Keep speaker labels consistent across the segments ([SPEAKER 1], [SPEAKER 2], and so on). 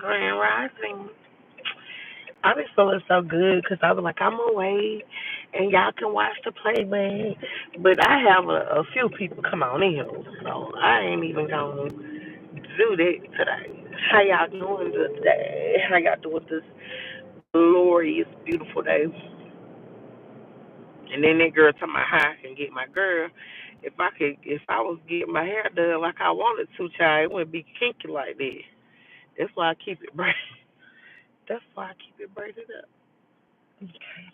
[SPEAKER 1] Grand Rising. I be feeling so good because I was like, I'm away and y'all can watch the playback. But I have a few people come on in here, so I ain't even going to do that today. How y'all doing today? How y'all doing this glorious, beautiful day? And then that girl told me how I can get my girl. If I was getting my hair done like I wanted to, child, it wouldn't be kinky like that. That's why I keep it braided. That's why I keep it braided up. Okay.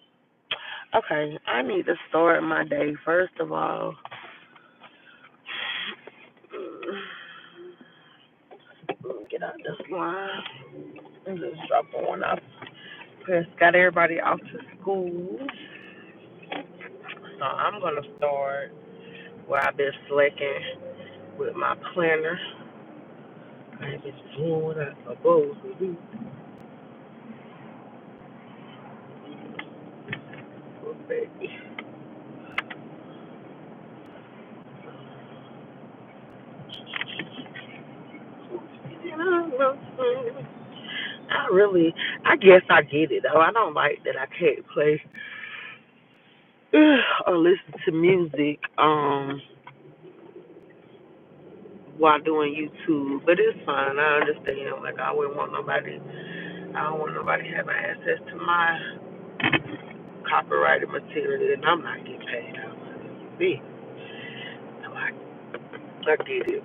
[SPEAKER 1] Okay, I need to start my day. First of all, get out this line and just drop one off. Just got everybody off to school. So I'm going to start where I've been slacking with my planner. I ain't been doing what I'm supposed to do. Oh, baby. I guess I get it though. I don't like that I can't play or listen to music while doing YouTube, but it's fine. I understand. Like I don't want nobody having access to my copyrighted material, and I'm not getting paid out. See, so I get it.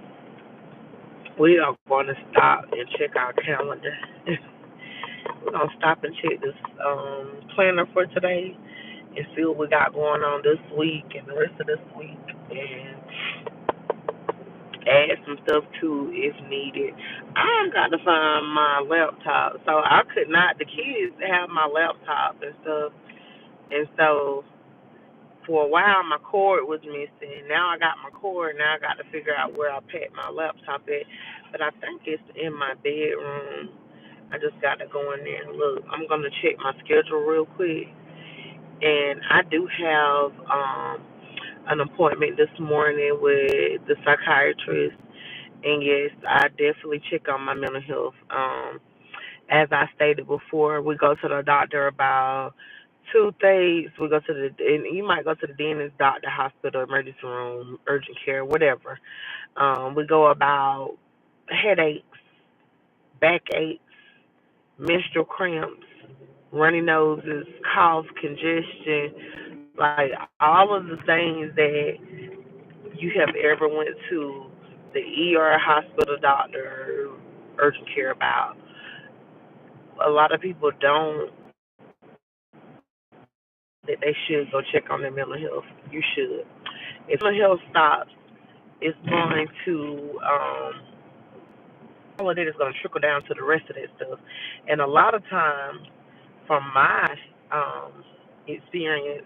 [SPEAKER 1] We are going to stop and check our calendar. We're gonna stop and check this planner for today and see what we got going on this week and the rest of this week, and add some stuff too if needed. I got to find my laptop, so I could not. The kids have my laptop and stuff, and so for a while my cord was missing. Now I got my cord. Now I got to figure out where I packed my laptop at. But I think it's in my bedroom. I just got to go in there and look. I'm gonna check my schedule real quick, and I do have an appointment this morning with the psychiatrist. And yes, I definitely check on my mental health. As I stated before, we go to the doctor about two things. We go to and you might go to the dentist, doctor, hospital, emergency room, urgent care, whatever. We go about headaches, backaches, menstrual cramps, runny noses, cough, congestion, like all of the things that you have ever went to the ER, hospital, doctor, urgent care about. A lot of people don't that they should go check on their mental health. You should. If mental health stops, it's going to all of it is going to trickle down to the rest of that stuff. And a lot of times, from my experience,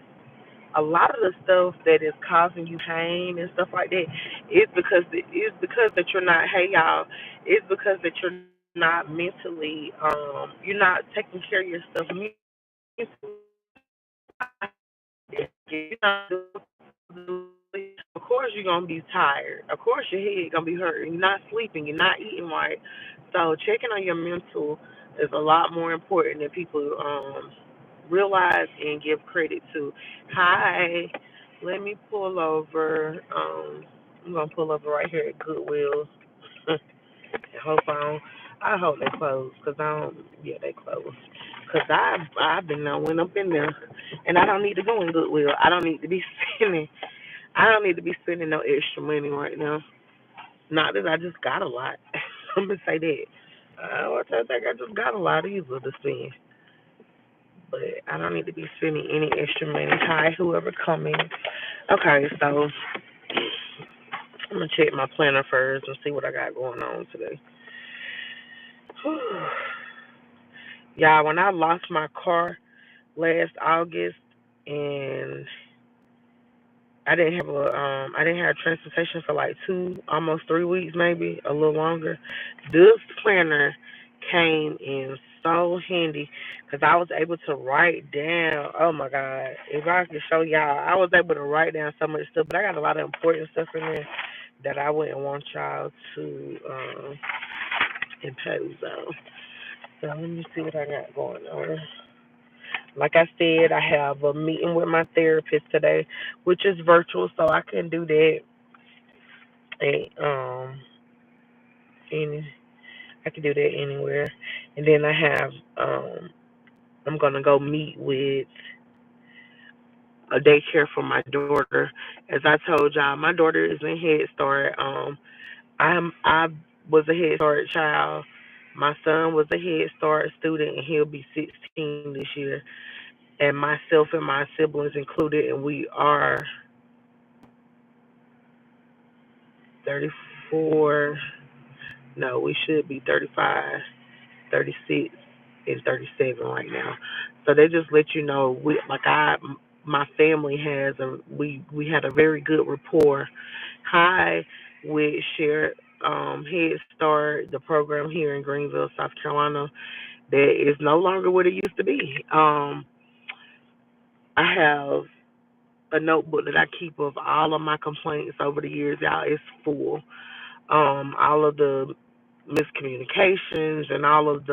[SPEAKER 1] a lot of the stuff that is causing you pain and stuff like that is because that you're not. Hey y'all, it's because that you're not mentally. You're not taking care of yourself mentally. You're not of course you're gonna be tired. Of course your head gonna be hurting. You're not sleeping. You're not eating right. So checking on your mental is a lot more important than people realize and give credit to. Hi, let me pull over. I'm gonna pull over right here at Goodwill. I hope I don't. I hope they close because I don't. Yeah, they close. Cause I've been went up in there, and I don't need to go in Goodwill. I don't need to be spending. I don't need to be spending no extra money right now. Not that I just got a lot. I'm gonna say that. I don't think I just got a lot either to spend. But I don't need to be spending any extra money. Hi, whoever coming. Okay, so I'm gonna check my planner first and see what I got going on today. Yeah, when I lost my car last August and I didn't have transportation for like 2, almost 3 weeks, maybe a little longer. This planner came in so handy because I was able to write down. Oh my God, if I could show y'all, I was able to write down so much stuff. But I got a lot of important stuff in there that I wouldn't want y'all to impose on. So let me see what I got going on. Like I said, I have a meeting with my therapist today, which is virtual, so I can do that. Any, I can do that anywhere. And then I'm gonna go meet with a daycare for my daughter. As I told y'all, my daughter is in Head Start. I was a Head Start child. My son was a Head Start student, and he'll be 16 this year. And myself and my siblings included, and we are 34. No, we should be 35, 36, and 37 right now. So they just let you know, my family we had a very good rapport. Hi, with Share Head Start, the program here in Greenville, South Carolina, that is no longer what it used to be. I have a notebook that I keep of all of my complaints over the years. Y'all, it's full. All of the miscommunications and all of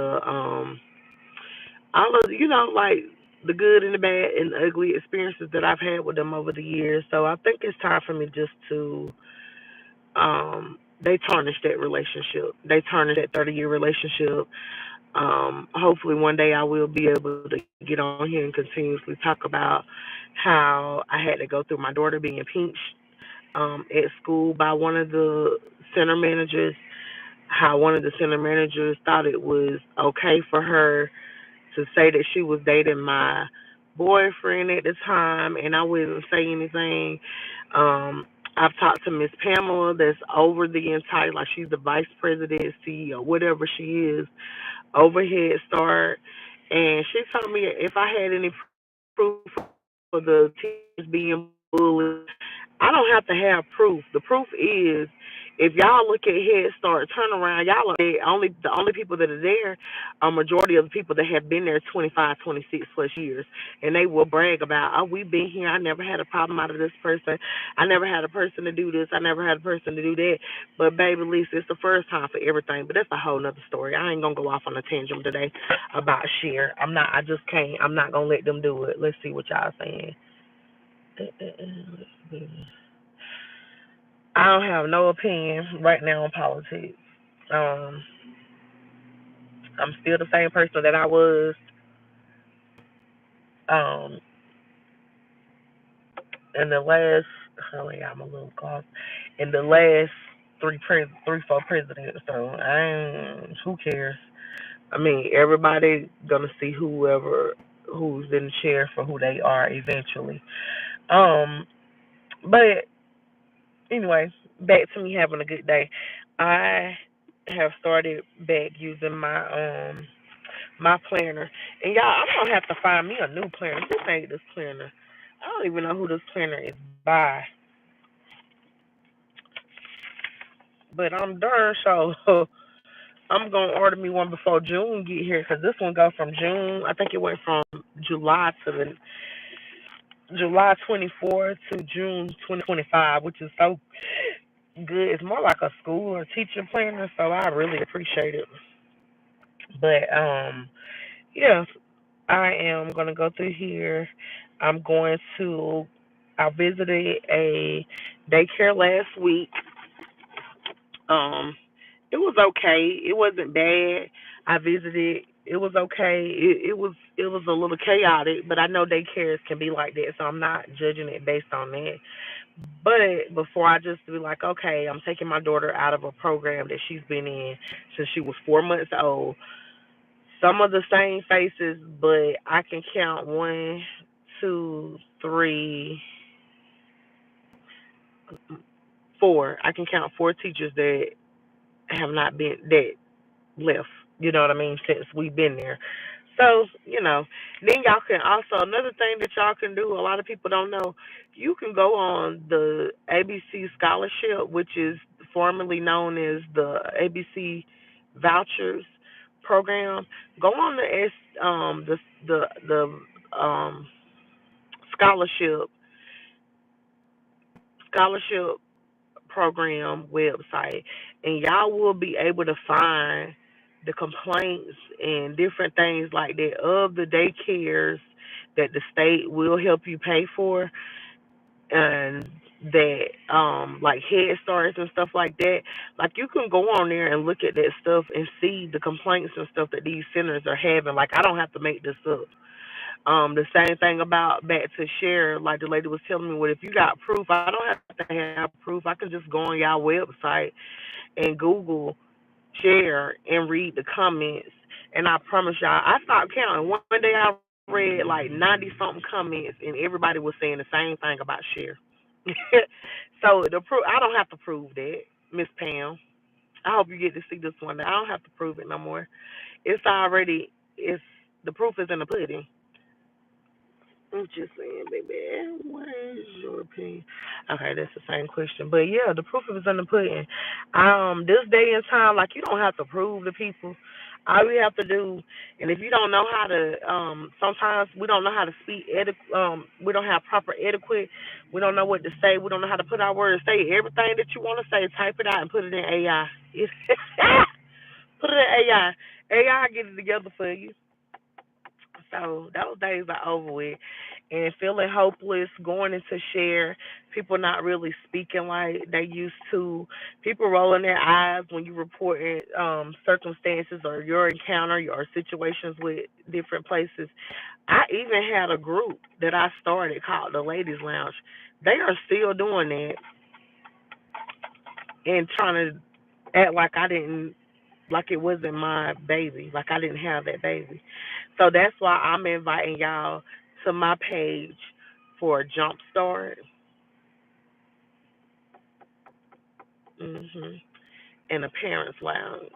[SPEAKER 1] like the good and the bad and the ugly experiences that I've had with them over the years. So I think it's time for me just to they tarnished that relationship. They tarnished that 30-year relationship. Hopefully one day I will be able to get on here and continuously talk about how I had to go through my daughter being pinched at school by one of the center managers, how one of the center managers thought it was okay for her to say that she was dating my boyfriend at the time, and I wouldn't say anything. I've talked to Miss Pamela, that's over the entire, like she's the vice president, CEO, whatever she is, over Head Start, and she told me if I had any proof for the teachers being bullied. I don't have to have proof. The proof is if y'all look at Head Start, turn around, y'all are the only people that are there, a majority of the people that have been there 25, 26 plus years, and they will brag about, oh, we've been here. I never had a problem out of this person. I never had a person to do this. I never had a person to do that. But baby, Lisa, it's the first time for everything. But that's a whole nother story. I ain't gonna go off on a tangent today about share. I'm not. I just can't. I'm not gonna let them do it. Let's see what y'all saying. I don't have no opinion right now on politics. Um, I'm still the same person that I was um, in the last. Oh yeah, I'm a little cough. In the last four presidents. So who cares? I mean, everybody gonna see who's in the chair for who they are eventually. Um, but anyway, back to me having a good day. I have started back using my planner, and y'all, I'm gonna have to find me a new planner. Who made this planner? I don't even know who this planner is by, but I'm darn sure I'm gonna order me one before June get here, because this one go from June. I think it went from July to the July 24th to June 2025, which is so good. It's more like a school or teacher planner, so I really appreciate it. But yeah, I am gonna go through here. I'm going to. I visited a daycare last week. Um, it was okay. It wasn't bad. I visited. It was okay. It was a little chaotic, but I know daycares can be like that, so I'm not judging it based on that. But before I just be like, okay, I'm taking my daughter out of a program that she's been in since she was 4 months old. Some of the same faces, but I can count one, two, three, four. I can count four teachers that have not been that left. You know what I mean? Since we've been there. So, then y'all can also, another thing that y'all can do, a lot of people don't know, you can go on the ABC Scholarship, which is formerly known as the ABC Vouchers program. Go on the scholarship scholarship program website, and y'all will be able to find the complaints and different things like that of the daycares that the state will help you pay for, and that like Head Starts and stuff like that. Like you can go on there and look at that stuff and see the complaints and stuff that these centers are having. Like I don't have to make this up. The same thing about back to share, like the lady was telling me, well, if you got proof, I don't have to have proof. I can just go on y'all website and Google share and read the comments. And I promise y'all, I stopped counting. One day I read like 90 something comments, and everybody was saying the same thing about share. So the proof, I don't have to prove that, Miss Pam. I hope you get to see this one. I don't have to prove it no more. It's already, it's the proof is in the pudding. I'm just saying, baby, what is your opinion? Okay, that's the same question. But yeah, the proof is in the pudding. This day and time, like you don't have to prove to people. All we have to do, and if you don't know how to, sometimes we don't know how to speak we don't have proper etiquette. We don't know what to say. We don't know how to put our words. Say everything that you want to say. Type it out and put it in AI. Put it in AI. AI get it together for you. So those days are over with. And feeling hopeless, going into share, people not really speaking like they used to, people rolling their eyes when you report circumstances or your encounter or situations with different places. I even had a group that I started called the Ladies Lounge. They are still doing that and trying to act like I didn't, like it wasn't my baby, like I didn't have that baby. So that's why I'm inviting y'all to my page for a jump start. hmm and a parents lounge.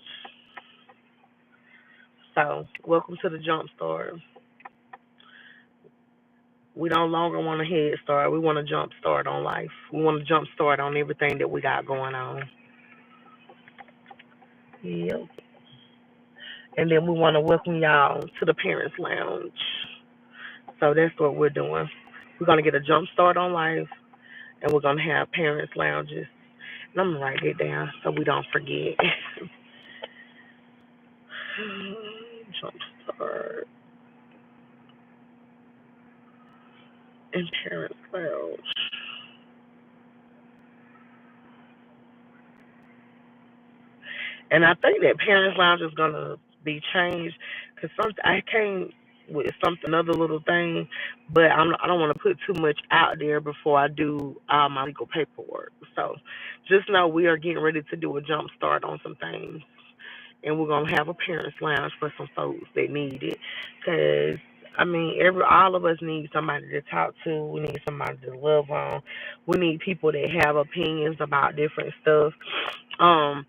[SPEAKER 1] So welcome to the jump start. We no longer want a head start. We want a jump start on life. We want a jump start on everything that we got going on. Yep. And then we want to welcome y'all to the parents lounge. So that's what we're doing. We're gonna get a jump start on life, and we're gonna have parents lounges. And I'm gonna write it down so we don't forget. Jumpstart and Parents Lounge. And I think that Parents Lounge is gonna be changed because I came with something another little thing, but I don't want to put too much out there before I do all my legal paperwork. So just know we are getting ready to do a jump start on some things, and we're gonna have a Parents Lounge for some folks that need it. Cause I mean, all of us need somebody to talk to. We need somebody to love on. We need people that have opinions about different stuff. Um,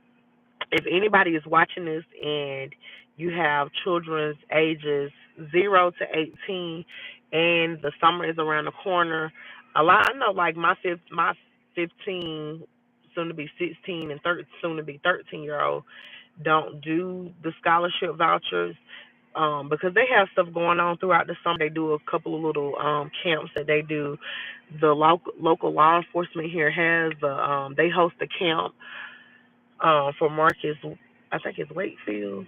[SPEAKER 1] if anybody is watching this and you have children's ages 0 to 18, and the summer is around the corner, a lot I know like my 15, soon to be 16, and soon to be 13-year old don't do the scholarship vouchers because they have stuff going on throughout the summer. They do a couple of little camps that they do. The local law enforcement here has they host a camp for Marcus. I think it's Wakefield.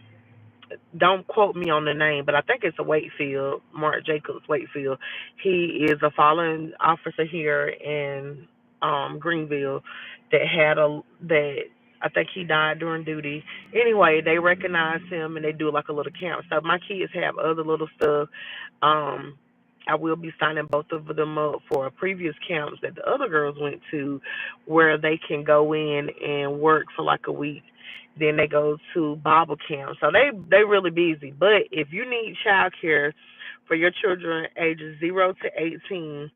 [SPEAKER 1] Don't quote me on the name, but I think it's a Wakefield, Mark Jacobs Wakefield. He is a fallen officer here in Greenville that had a that I think he died during duty. Anyway, they recognize him and they do like a little camp. So my kids have other little stuff. Um, I will be signing both of them up for previous camps that the other girls went to, where they can go in and work for like a week. Then they go to Bible camp. So they really busy. But if you need childcare for your children ages 0 to 18,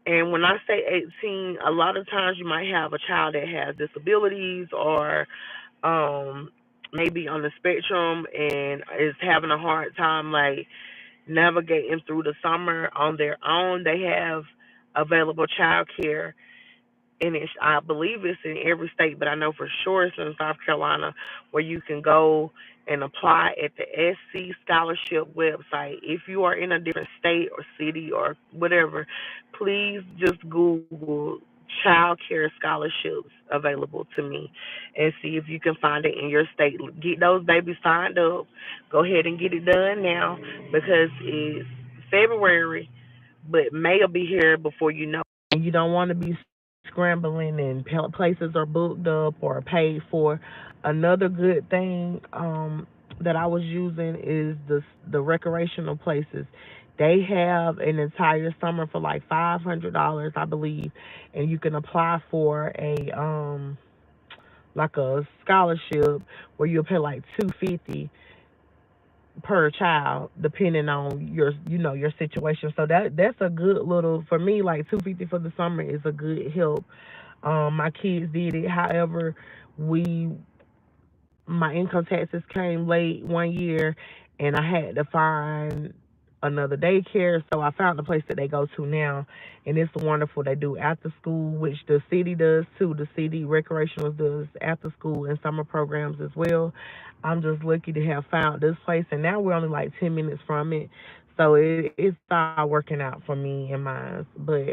[SPEAKER 1] and when I say 18, a lot of times you might have a child that has disabilities or um, maybe on the spectrum and is having a hard time like navigating through the summer on their own. They have available childcare, and I believe it's in every state, but I know for sure it's in South Carolina, where you can go and apply at the SC Scholarship website. If you are in a different state or city or whatever, please just Google child care scholarships available to me and see if you can find it in your state. Get those babies signed up. Go ahead and get it done now because it's February, but May will be here before you know. And you don't want to be scrambling and places are booked up or paid for. Another good thing that I was using is the recreational places. They have an entire summer for like $500, I believe, and you can apply for a like a scholarship where you'll pay like 250 per child depending on your your situation. So that's a good little for me, like 250 for the summer is a good help. My kids did it. However, we my income taxes came late one year and I had to find another daycare. So I found the place that they go to now and it's wonderful. They do after school, which the city does too. The city recreational does after school and summer programs as well. I'm just lucky to have found this place and now we're only like 10 minutes from it. So it's all working out for me and mine. But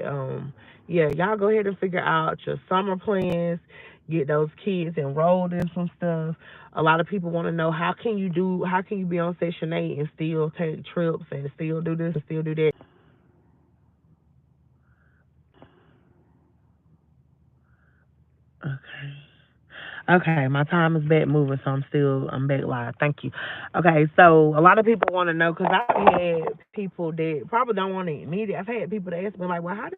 [SPEAKER 1] yeah, y'all go ahead and figure out your summer plans, get those kids enrolled in some stuff. A lot of people want to know how can you be on Section 8 and still take trips and still do this and still do that. Okay. Okay, my time is back moving, so I'm back live. Thank you. Okay, so a lot of people want to know because I've had people that probably don't want to admit it. I've had people that ask me like, well, how do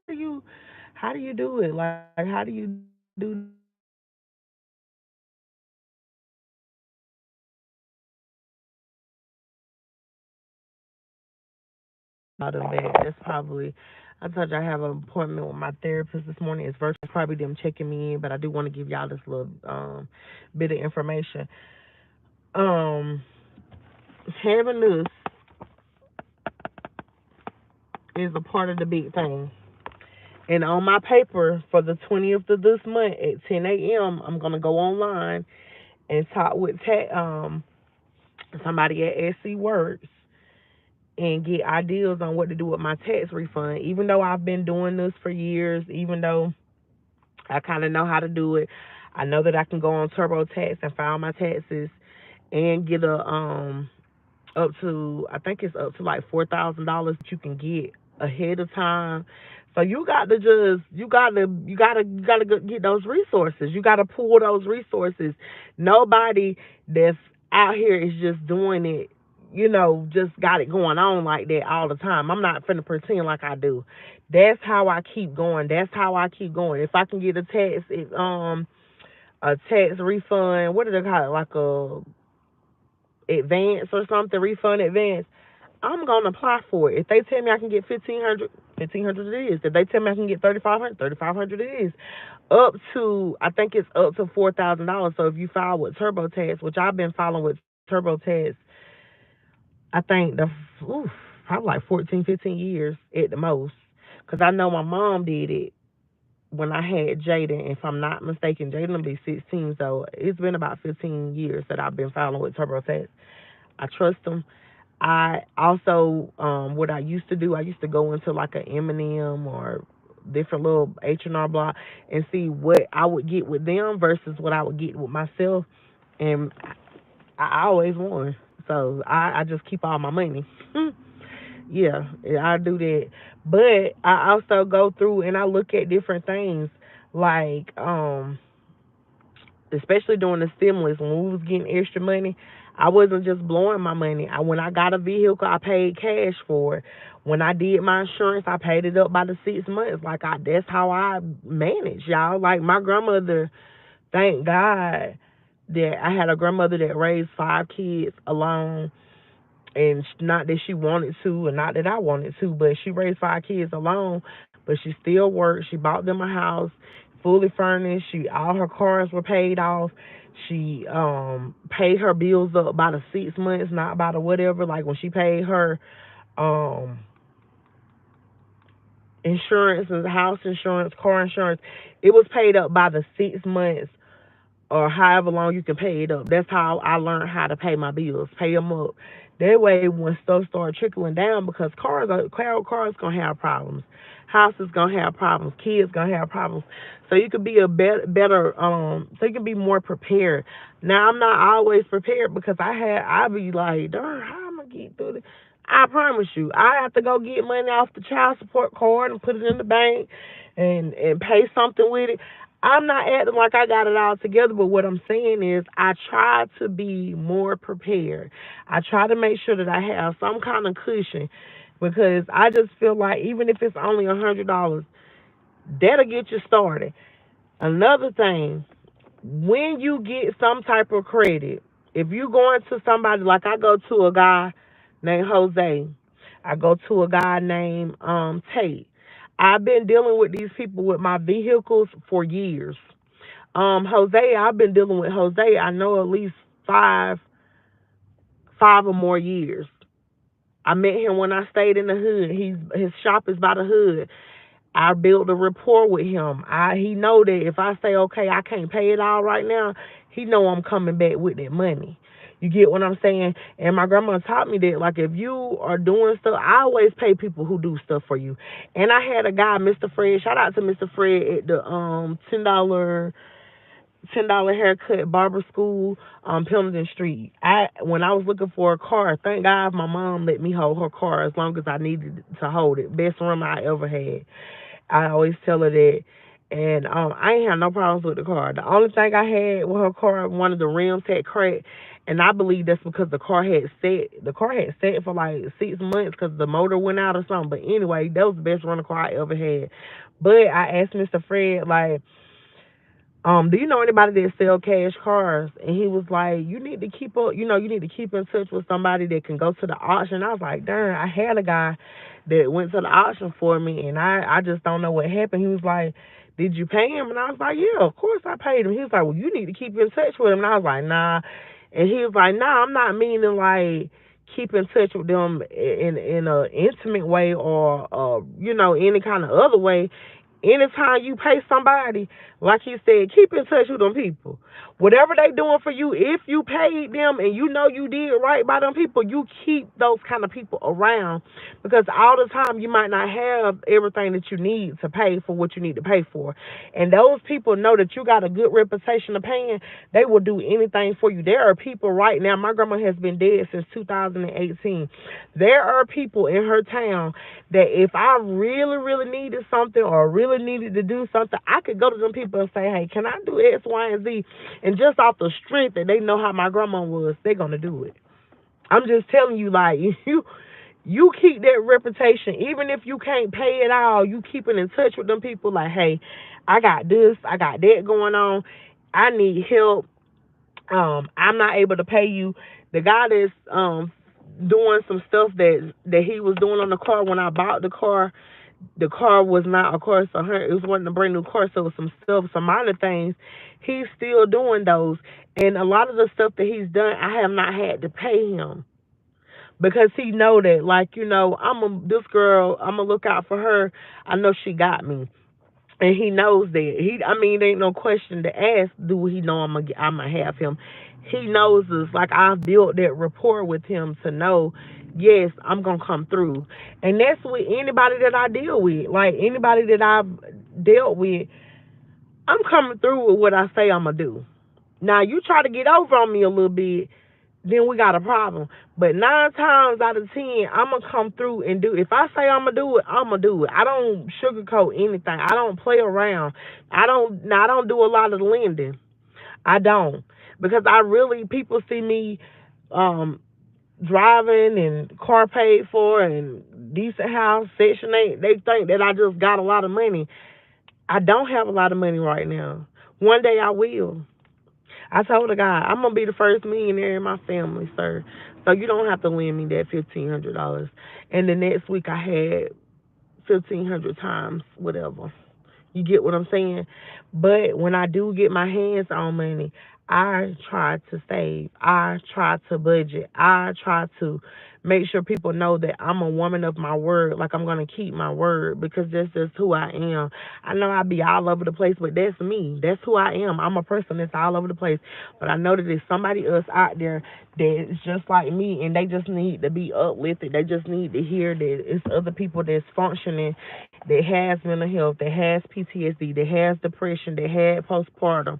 [SPEAKER 1] you do it? Like, how do you do out of that? That's probably. I told you I have an appointment with my therapist this morning. It's virtual. Probably them checking me in, but I do want to give y'all this little bit of information. Um, Having this is a part of the big thing. And on my paper for the 20th of this month at 10 a.m., I'm gonna go online and talk with somebody at SC Works and get ideas on what to do with my tax refund. Even though I've been doing this for years, even though I kind of know how to do it, I know that I can go on TurboTax and file my taxes and get a up to I think it's up to like $4,000 that you can get ahead of time. So you got to just you gotta get those resources. You got to pull those resources. Nobody that's out here is just doing it. Just got it going on like that all the time. I'm not finna pretend like I do. That's how I keep going. That's how I keep going. If I can get a tax refund, what do they call it? Like a advance or something, refund advance. I'm gonna apply for it. If they tell me I can get 1,500, 1,500 it is. If they tell me I can get 3,500, 3,500 it is. Up to I think it's up to $4,000. So if you file with TurboTax, which I've been filing with TurboTax, I think oof, probably like 14, 15 years at the most. Because I know my mom did it when I had Jaden. If I'm not mistaken, Jaden will be 16. So it's been about 15 years that I've been filing with TurboTax. I trust them. I also, what I used to do, I used to go into like a M&M or different little H&R Block and see what I would get with them versus what I would get with myself, and I always won. So I just keep all my money. Yeah, I do that. But I also go through and I look at different things like especially during the stimulus when we was getting extra money, I wasn't just blowing my money. When I got a vehicle, I paid cash for it. When I did my insurance, I paid it up by the 6 months. That's how I manage, y'all. Like my grandmother, thank God that I had a grandmother that raised 5 kids alone, and not that she wanted to, and not that I wanted to, but she raised 5 kids alone. But she still worked. She bought them a house, fully furnished. All her cars were paid off. She paid her bills up by the 6 months, not by the whatever. Like when she paid her um insurance, house insurance, car insurance, it was paid up by the 6 months or however long you can pay it up. That's how I learned how to pay my bills, pay them up. That way, when stuff start trickling down, because cars gonna have problems, houses gonna have problems, kids gonna have problems. So you could be a better, so you can be more prepared. Now I'm not always prepared because I be like, darn, how am I gonna get through this? I promise you, I have to go get money off the child support card and put it in the bank, and pay something with it. I'm not acting like I got it all together, but what I'm saying is I try to be more prepared. I try to make sure that I have some kind of cushion because I just feel like even if it's only $100, that'll get you started. Another thing, when you get some type of credit, if you going to somebody like I go to a guy named Jose, I go to a guy named Tate. I've been dealing with these people with my vehicles for years. Jose, I've been dealing with Jose. I know at least five or more years. I met him when I stayed in the hood. His shop is by the hood. I built a rapport with him. He know that if I say okay, I can't pay it all right now, he know I'm coming back with that money. You get what I'm saying? And my grandma taught me that, like, if you are doing stuff, I always pay people who do stuff for you. And I had a guy, Mr. Fred. Shout out to Mr. Fred at the $10 haircut barber school on Pendleton Street. When I was looking for a car, thank God my mom let me hold her car as long as I needed to hold it. Best room I ever had. I always tell her that. And I ain't had no problems with the car. The only thing I had with her car, one of the rims had cracked, and I believe that's because the car had set. The car had set for like 6 months because the motor went out or something. But anyway, that was the best running car I ever had. But I asked Mr. Fred, like, do you know anybody that sell cash cars? And he was like, you need to keep up, you need to keep in touch with somebody that can go to the auction. I was like, darn, I had a guy that went to the auction for me, and I just don't know what happened. He was like, did you pay him? And I was like, yeah, of course I paid him. He was like, well, you need to keep in touch with him. And I was like, nah. And he was like, nah, I'm not meaning like keep in touch with them in a intimate way or any kind of other way. Anytime you pay somebody, like you said, keep in touch with them people. Whatever they doing for you, if you paid them and you know you did right by them people, you keep those kind of people around because all the time you might not have everything that you need to pay for what you need to pay for. And those people know that you got a good reputation of paying, they will do anything for you. There are people right now, my grandma has been dead since 2018. There are people in her town that if I really, really needed something or really needed to do something, I could go to them people and say, hey, can I do X, Y, and Z? And just off the strength that they know how my grandma was, they're going to do it. I'm just telling you, like, you keep that reputation. Even if you can't pay it all, you keeping in touch with them people like, hey, I got this, I got that going on. I need help. I'm not able to pay you. The guy that's doing some stuff that he was doing on the car when I bought the car was not, of course, it wasn't a brand new car, so it was some stuff, some minor things. He's still doing those, and a lot of the stuff that he's done, I have not had to pay him because he know that, like, this girl, I'm gonna look out for her. I know she got me. And he knows that. There ain't no question to ask. Do he know I'm gonna have him? He knows us. Like, I've built that rapport with him to know, yes, I'm gonna come through. And that's with anybody that I deal with. Like, anybody that I've dealt with, I'm coming through with what I say I'm gonna do. Now you try to get over on me a little bit, then we got a problem. But 9 times out of 10, I'm gonna come through and do. If I say I'm gonna do it, I'm gonna do it. I don't sugarcoat anything. I don't play around. I don't do a lot of lending. I don't, because people see me um driving and car paid for and decent house, Section 8. They think that I just got a lot of money. I don't have a lot of money right now. One day I will. I told the guy, I'm gonna be the first millionaire in my family, sir. So you don't have to lend me that $1,500. And the next week I had 1,500 times whatever. You get what I'm saying? But when I do get my hands on money, I try to save. I try to budget. I try to make sure people know that I'm a woman of my word. Like I'm gonna keep my word because that's just who I am. I know I be all over the place, but that's me. That's who I am. I'm a person that's all over the place. But I know that there's somebody else out there that's just like me, and they just need to be uplifted. They just need to hear that it's other people that's functioning, that has mental health, that has PTSD, that has depression, that had postpartum,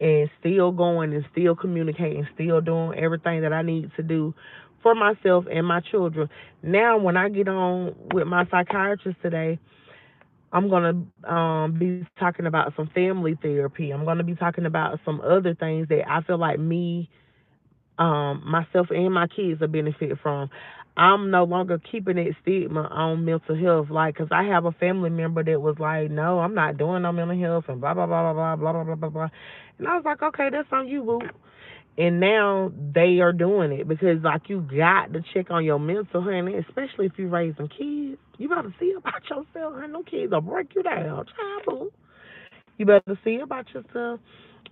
[SPEAKER 1] and still going and still communicating, still doing everything that I need to do for myself and my children. Now, when I get on with my psychiatrist today, I'm going to be talking about some family therapy. I'm going to be talking about some other things that I feel like me, myself and my kids will benefit from. I'm no longer keeping that stigma on mental health, like, cause I have a family member that was like, no, I'm not doing no mental health and blah blah blah blah blah blah blah blah blah. And I was like, okay, that's on you, boo. And now they are doing it because, like, you got to check on your mental, honey, especially if you're raising kids. You better see about yourself, honey. No kids will break you down, child, boo. You better see about yourself.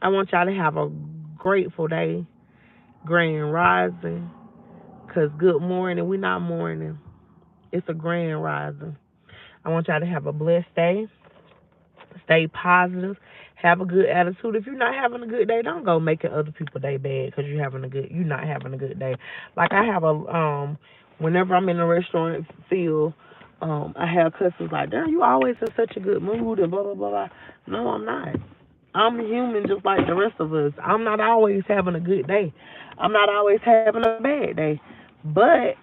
[SPEAKER 1] I want y'all to have a grateful day, grand rising. Cause good morning, we not morning. It's a grand rising. I want y'all to have a blessed day. Stay positive. Have a good attitude. If you're not having a good day, don't go making other people day bad because you're not having a good day. Like I have whenever I'm in a restaurant field, I have customers like, damn, you always in such a good mood and blah blah blah blah. No, I'm not. I'm human just like the rest of us. I'm not always having a good day. I'm not always having a bad day. But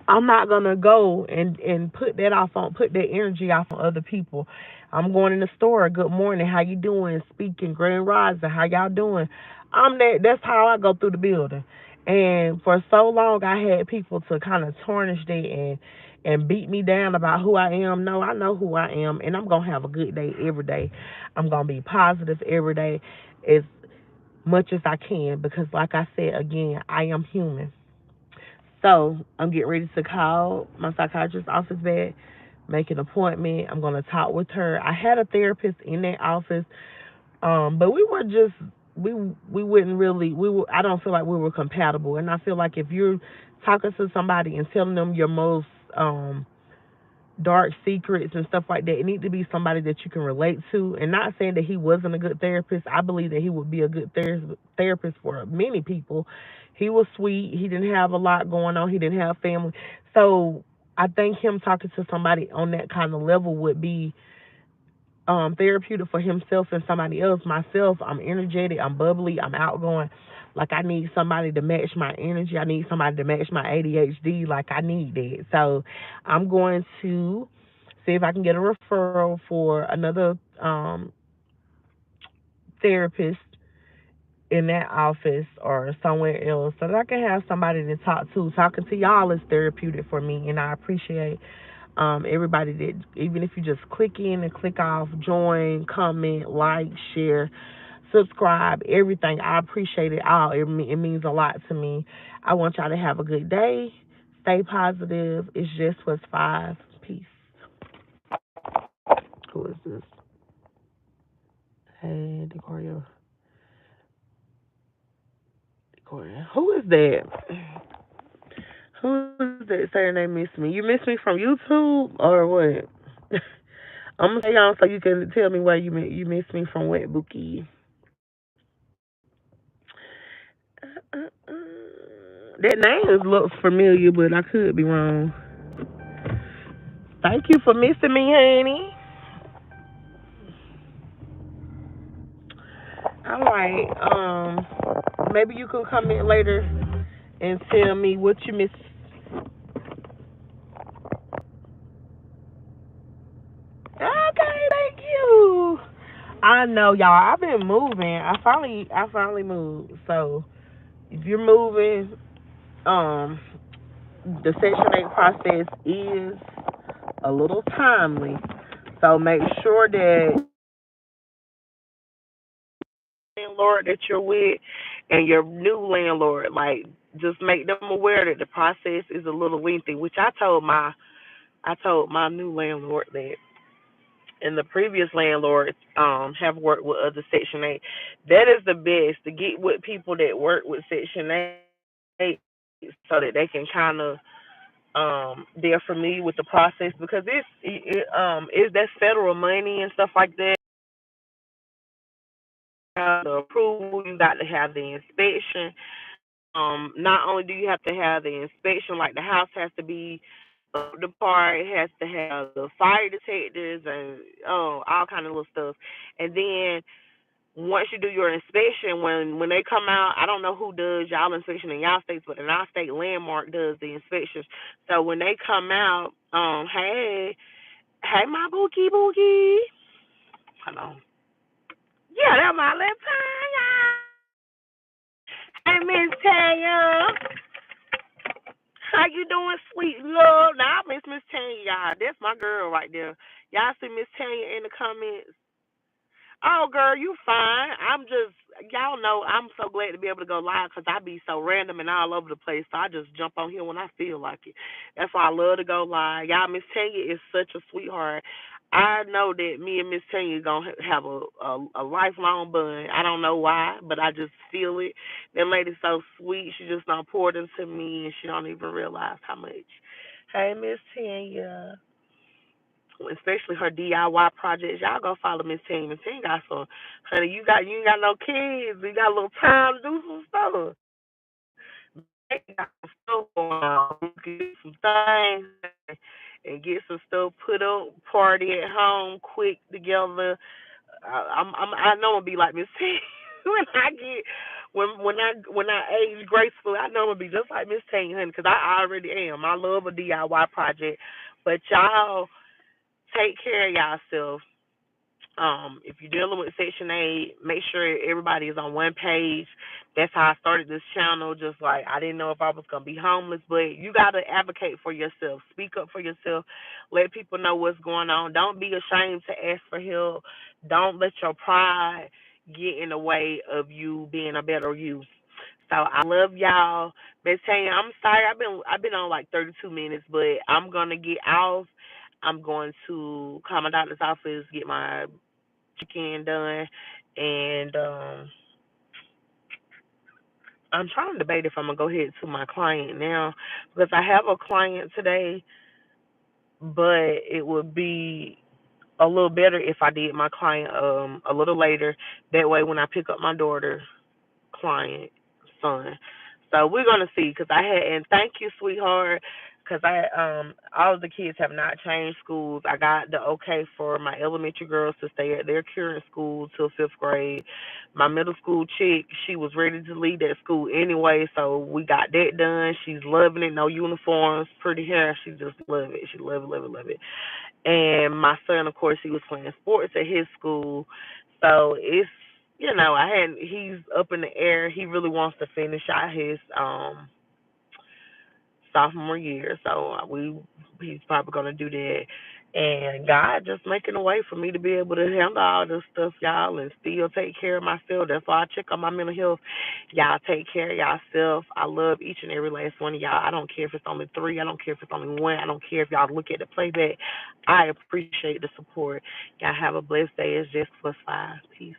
[SPEAKER 1] I'm not gonna go and put that energy off on other people. I'm going in the store. Good morning. How you doing? Speaking. Grand rising. How y'all doing? I'm that. That's how I go through the building. And for so long, I had people to kind of tarnish that and beat me down about who I am. No, I know who I am, and I'm gonna have a good day every day. I'm gonna be positive every day as much as I can because, like I said again, I am human. So I'm getting ready to call my psychiatrist's office back, make an appointment. I'm gonna talk with her. I had a therapist in that office, but we were just we wouldn't really we were. I don't feel like we were compatible, and I feel like if you're talking to somebody and telling them your most dark secrets and stuff like that, it need to be somebody that you can relate to. And not saying that he wasn't a good therapist. I believe that he would be a good therapist for many people. He was sweet. He didn't have a lot going on. He didn't have family. So I think him talking to somebody on that kind of level would be therapeutic for himself and somebody else. Myself, I'm energetic, I'm bubbly, I'm outgoing. Like I need somebody to match my energy. I need somebody to match my ADHD. Like I need that. So I'm going to see if I can get a referral for another therapist in that office or somewhere else so that I can have somebody to talk to. Talking to y'all is therapeutic for me, and I appreciate everybody that, even if you just click in and click off, join, comment, like, share, subscribe, everything. I appreciate it all. It means a lot to me. I want y'all to have a good day. Stay positive. It's just what's five. Peace. Who is this? Hey, Decoria. Decoria. Who is that? Who is that saying they miss me? You miss me from YouTube or what? I'm gonna stay on so you can tell me why you miss me from what, Bookie? That name looks familiar, but I could be wrong. Thank you for missing me, honey. All right. Maybe you can come in later and tell me what you miss. Okay, thank you. I know, y'all. I've been moving. I finally moved. So if you're moving, um, the Section 8 process is a little timely. So make sure that landlord that you're with and your new landlord, like, just make them aware that the process is a little lengthy, which I told my new landlord that. and the previous landlords have worked with other Section 8. That is the best to get with people that work with Section 8 so that they can kind of they're familiar with the process because it's that federal money and stuff like that. The approval, you got to have the inspection. Not only do you have to have the inspection, like the house has to be up to par, it has to have the fire detectors and all kind of little stuff. And then once you do your inspection, when they come out, I don't know who does y'all inspection in y'all states, but in our state, Landmark does the inspections. So when they come out, hey, my bookie, hold on, yeah, that's my little Tanya. Hey, Miss Tanya, how you doing, sweet love? Now I miss Miss Tanya, y'all. That's my girl right there. Y'all see Miss Tanya in the comments? Oh, girl, you fine. I'm just, y'all know, I'm so glad to be able to go live because I be so random and all over the place. So I just jump on here when I feel like it. That's why I love to go live. Y'all, Miss Tanya is such a sweetheart. I know that me and Miss Tanya gonna have a lifelong bond. I don't know why, but I just feel it. That lady's so sweet. She just don't pour it into me, and she don't even realize how much. Hey, Miss Tanya, especially her DIY projects. Y'all go follow Miss Team. Miss Team got some, honey. You ain't got no kids. You got a little time to do some stuff. They got some stuff going on. You can do some things and get some stuff put up. Party at home, quick together. I know I'm gonna be like Miss Team when I get when I age gracefully. I know I'm gonna be just like Miss Team, honey, because I already am. I love a DIY project, but y'all take care of yourself. If you're dealing with Section 8, make sure everybody is on one page. That's how I started this channel. Just like I didn't know if I was gonna be homeless, but you gotta advocate for yourself. Speak up for yourself. Let people know what's going on. Don't be ashamed to ask for help. Don't let your pride get in the way of you being a better you. So I love y'all. Miss Tanya, I'm sorry I've been on like 32 minutes, but I'm gonna get off. I'm going to call my doctor's office, get my chicken done, and I'm trying to debate if I'm gonna go ahead to my client now because I have a client today, but it would be a little better if I did my client a little later. That way, when I pick up my daughter, client son. So we're gonna see because I had and thank you, sweetheart, because I all of the kids have not changed schools. I got the okay for my elementary girls to stay at their current school till fifth grade. My middle school chick, she was ready to leave that school anyway, so we got that done. She's loving it. No uniforms, pretty hair. She just love it. She love it, love it, love it. And my son, of course, he was playing sports at his school, so it's he's up in the air. He really wants to finish out his sophomore year, so he's probably gonna do that. And God just making a way for me to be able to handle all this stuff, y'all, and still take care of myself. That's why I check on my mental health. Y'all take care of yourself. I love each and every last one of y'all. I don't care if it's only three. I don't care if it's only one. I don't care if y'all look at the playback. I appreciate the support. Y'all have a blessed day. It's just plus five. Peace.